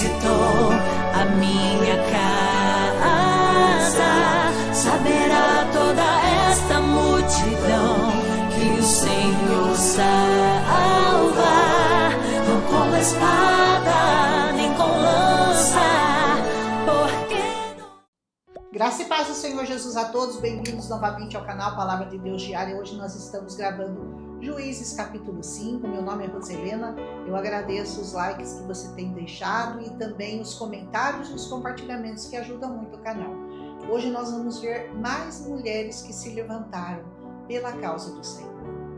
visitou a minha casa. Saberá toda esta multidão que o Senhor salva, não com espada nem com lança, porque... Graça e paz do Senhor Jesus a todos, bem-vindos novamente ao canal Palavra de Deus Diária. Hoje nós estamos gravando Juízes capítulo 5, meu nome é Roselena, eu agradeço os likes que você tem deixado e também os comentários e os compartilhamentos que ajudam muito o canal. Hoje nós vamos ver mais mulheres que se levantaram pela causa do Senhor.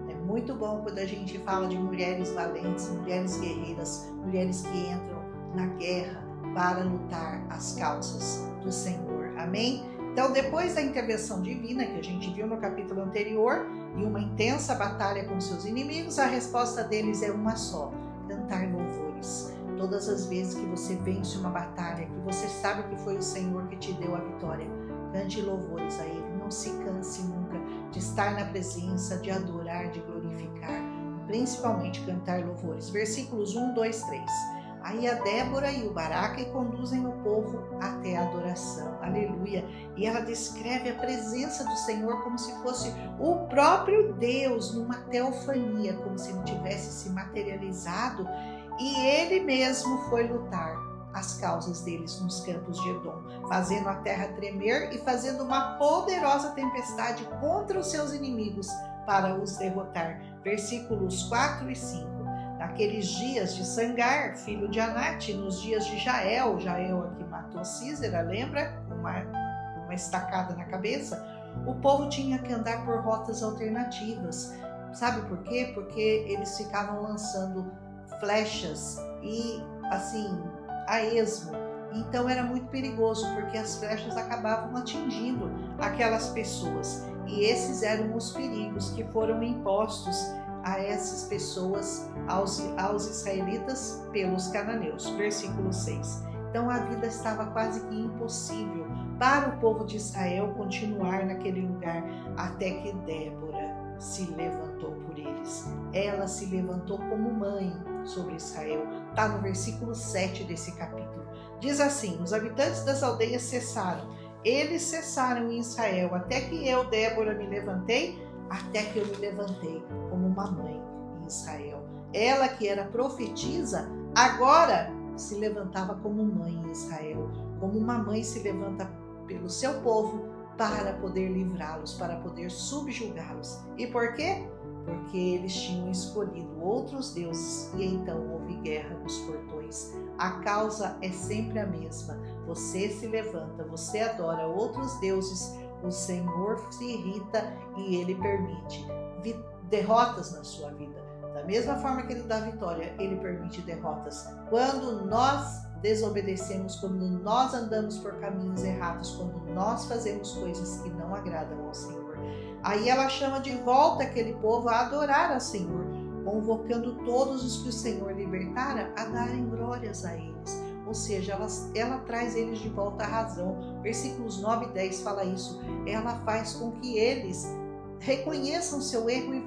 É muito bom quando a gente fala de mulheres valentes, mulheres guerreiras, mulheres que entram na guerra para lutar as causas do Senhor. Amém? Então, depois da intervenção divina que a gente viu no capítulo anterior e uma intensa batalha com seus inimigos, a resposta deles é uma só: cantar louvores. Todas as vezes que você vence uma batalha, que você sabe que foi o Senhor que te deu a vitória, cante louvores a Ele. Não se canse nunca de estar na presença, de adorar, de glorificar, principalmente cantar louvores. Versículos 1, 2, 3. Aí a Débora e o Baraque conduzem o povo até a adoração, aleluia. E ela descreve a presença do Senhor como se fosse o próprio Deus, numa teofania, como se ele tivesse se materializado. E ele mesmo foi lutar as causas deles nos campos de Edom, fazendo a terra tremer e fazendo uma poderosa tempestade contra os seus inimigos para os derrotar. Versículos 4 e 5. Naqueles dias de Sangar, filho de Anate, nos dias de Jael aqui matou Císera, lembra? Uma estacada na cabeça. O povo tinha que andar por rotas alternativas. Sabe por quê? Porque eles ficavam lançando flechas e, assim, a esmo. Então era muito perigoso, porque as flechas acabavam atingindo aquelas pessoas. E esses eram os perigos que foram impostos a essas pessoas, aos israelitas, pelos cananeus. Versículo 6. Então a vida estava quase que impossível para o povo de Israel continuar naquele lugar, até que Débora se levantou por eles. Ela se levantou como mãe sobre Israel. Está no versículo 7 desse capítulo. Diz assim: os habitantes das aldeias cessaram. Eles cessaram em Israel, até que eu, Débora, me levantei, como uma mãe em Israel. Ela, que era profetisa, agora se levantava como mãe em Israel. Como uma mãe se levanta pelo seu povo para poder livrá-los, para poder subjugá-los. E por quê? Porque eles tinham escolhido outros deuses e então houve guerra nos portões. A causa é sempre a mesma. Você se levanta, você adora outros deuses, o Senhor se irrita e Ele permite derrotas na sua vida. Da mesma forma que Ele dá vitória, Ele permite derrotas. Quando nós desobedecemos, quando nós andamos por caminhos errados, quando nós fazemos coisas que não agradam ao Senhor. Aí ela chama de volta aquele povo a adorar ao Senhor, convocando todos os que o Senhor libertara a darem glórias a eles. Ou seja, ela traz eles de volta à razão. Versículos 9 e 10 fala isso. Ela faz com que eles reconheçam seu erro e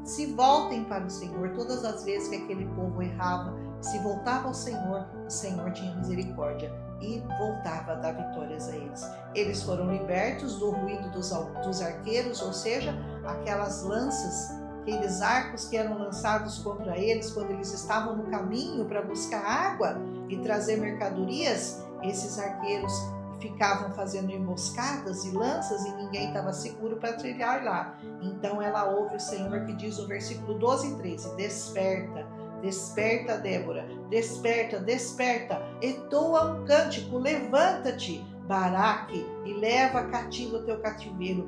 se voltem para o Senhor. Todas as vezes que aquele povo errava, se voltava ao Senhor, o Senhor tinha misericórdia e voltava a dar vitórias a eles. Eles foram libertos do ruído dos arqueiros, ou seja, aquelas lanças, aqueles arcos que eram lançados contra eles quando eles estavam no caminho para buscar água e trazer mercadorias. Esses arqueiros ficavam fazendo emboscadas e lanças e ninguém estava seguro para trilhar lá. Então ela ouve o Senhor que diz no versículo 12 e 13: desperta, desperta, Débora, desperta, desperta, entoa um cântico, levanta-te, Baraque, e leva cativo o teu cativeiro,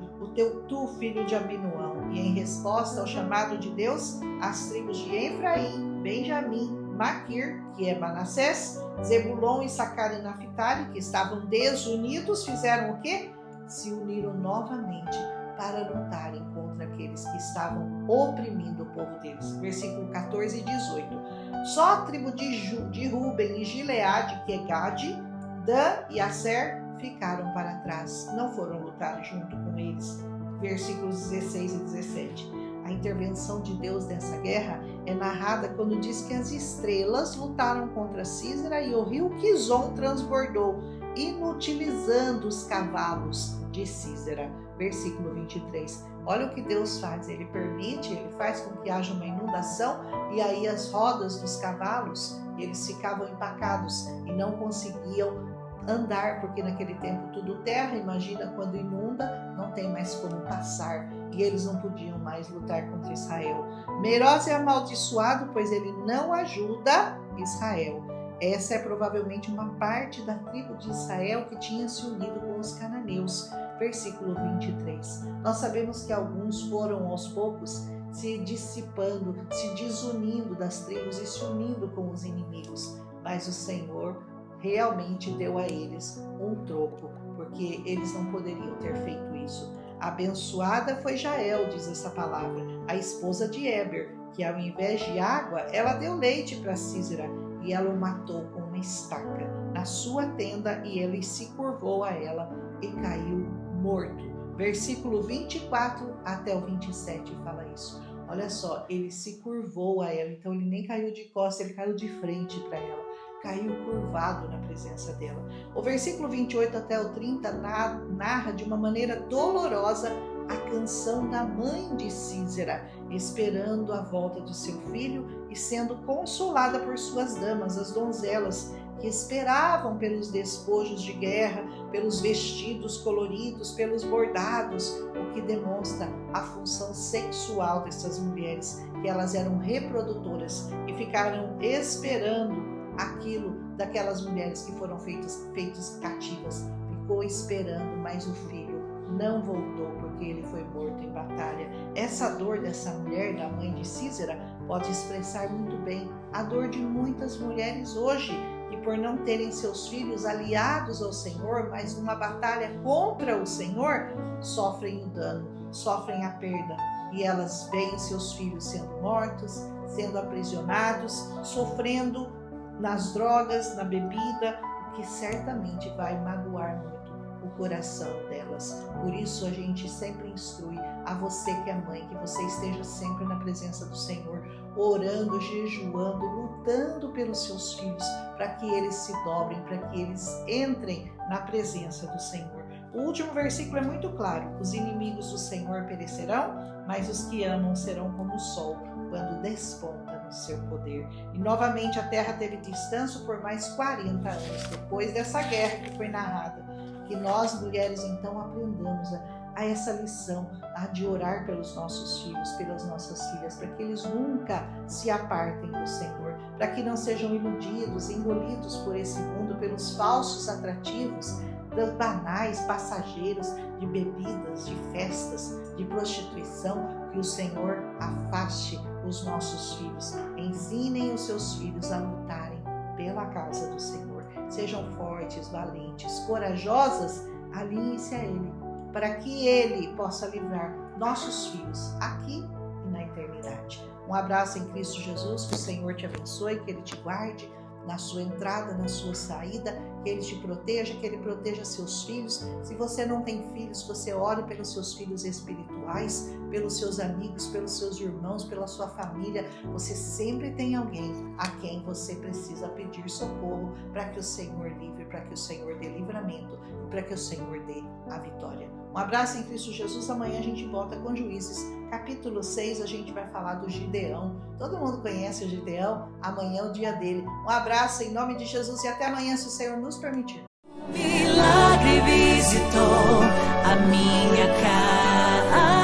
tu filho de Abinoão. E em resposta ao chamado de Deus, as tribos de Efraim, Benjamim, Maquir, que é Manassés, Zebulon, Issacar e Naphtali, que estavam desunidos, fizeram o quê? Se uniram novamente para lutarem contra aqueles que estavam oprimindo o povo deles. Versículo 14 e 18. Só a tribo de Ruben e Gileade, que é Gade, Dan e Aser, ficaram para trás, não foram lutar junto com eles. Versículos 16 e 17. A intervenção de Deus nessa guerra é narrada quando diz que as estrelas lutaram contra Sísera e o rio Quizon transbordou, inutilizando os cavalos de Sísera. Versículo 23. Olha o que Deus faz, ele permite, ele faz com que haja uma inundação e aí as rodas dos cavalos, eles ficavam empacados e não conseguiam andar, porque naquele tempo tudo terra, imagina quando inunda, não tem mais como passar e eles não podiam mais lutar contra Israel. Meroz é amaldiçoado, pois ele não ajuda Israel. Essa é provavelmente uma parte da tribo de Israel que tinha se unido com os cananeus. Versículo 23. Nós sabemos que alguns foram aos poucos se dissipando, se desunindo das tribos e se unindo com os inimigos, mas o Senhor realmente deu a eles um troco, porque eles não poderiam ter feito isso. Abençoada foi Jael, diz essa palavra, a esposa de Éber, que ao invés de água, ela deu leite para Sísera e ela o matou com uma estaca na sua tenda e ele se curvou a ela e caiu morto. Versículo 24 até o 27 fala isso. Olha só, ele se curvou a ela, então ele nem caiu de costas, ele caiu de frente para ela. Caiu curvado na presença dela. O versículo 28 até o 30 narra de uma maneira dolorosa a canção da mãe de Sísera, esperando a volta do seu filho e sendo consolada por suas damas, as donzelas, que esperavam pelos despojos de guerra, pelos vestidos coloridos, pelos bordados, o que demonstra a função sexual dessas mulheres, que elas eram reprodutoras e ficaram esperando aquilo daquelas mulheres que foram feitas cativas. Ficou esperando, mas o filho não voltou porque ele foi morto em batalha. Essa dor dessa mulher, da mãe de Sísera, pode expressar muito bem a dor de muitas mulheres hoje, que por não terem seus filhos aliados ao Senhor, mas numa batalha contra o Senhor, sofrem o dano, sofrem a perda. E elas veem seus filhos sendo mortos, sendo aprisionados, sofrendo nas drogas, na bebida, o que certamente vai magoar muito o coração delas. Por isso a gente sempre instrui a você que é mãe, que você esteja sempre na presença do Senhor, orando, jejuando, lutando pelos seus filhos, para que eles se dobrem, para que eles entrem na presença do Senhor. O último versículo é muito claro: os inimigos do Senhor perecerão, mas os que amam serão como o sol, quando desponta no seu poder. E novamente a terra teve descanso por mais 40 anos, depois dessa guerra que foi narrada. Que nós, mulheres, então aprendamos a essa lição, a de orar pelos nossos filhos, pelas nossas filhas, para que eles nunca se apartem do Senhor, para que não sejam iludidos, engolidos por esse mundo, pelos falsos atrativos, dos banais, passageiros, de bebidas, de festas, de prostituição. Que o Senhor afaste os nossos filhos, ensinem os seus filhos a lutarem pela causa do Senhor. Sejam fortes, valentes, corajosas, alinhem-se a Ele, para que Ele possa livrar nossos filhos aqui e na eternidade. Um abraço em Cristo Jesus, que o Senhor te abençoe, que Ele te guarde na sua entrada, na sua saída, que Ele te proteja, que Ele proteja seus filhos. Se você não tem filhos, você ore pelos seus filhos espirituais, pelos seus amigos, pelos seus irmãos, pela sua família. Você sempre tem alguém a quem você precisa pedir socorro para que o Senhor livre, para que o Senhor dê livramento, para que o Senhor dê a vitória. Um abraço em Cristo Jesus. Amanhã a gente volta com Juízes, capítulo 6, a gente vai falar do Gideão. Todo mundo conhece o Gideão, amanhã é o dia dele. Um abraço em nome de Jesus e até amanhã, se o Senhor nos permitir. Milagre visitou a minha casa,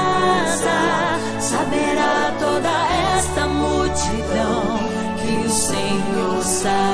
saberá toda esta multidão que o Senhor sabe.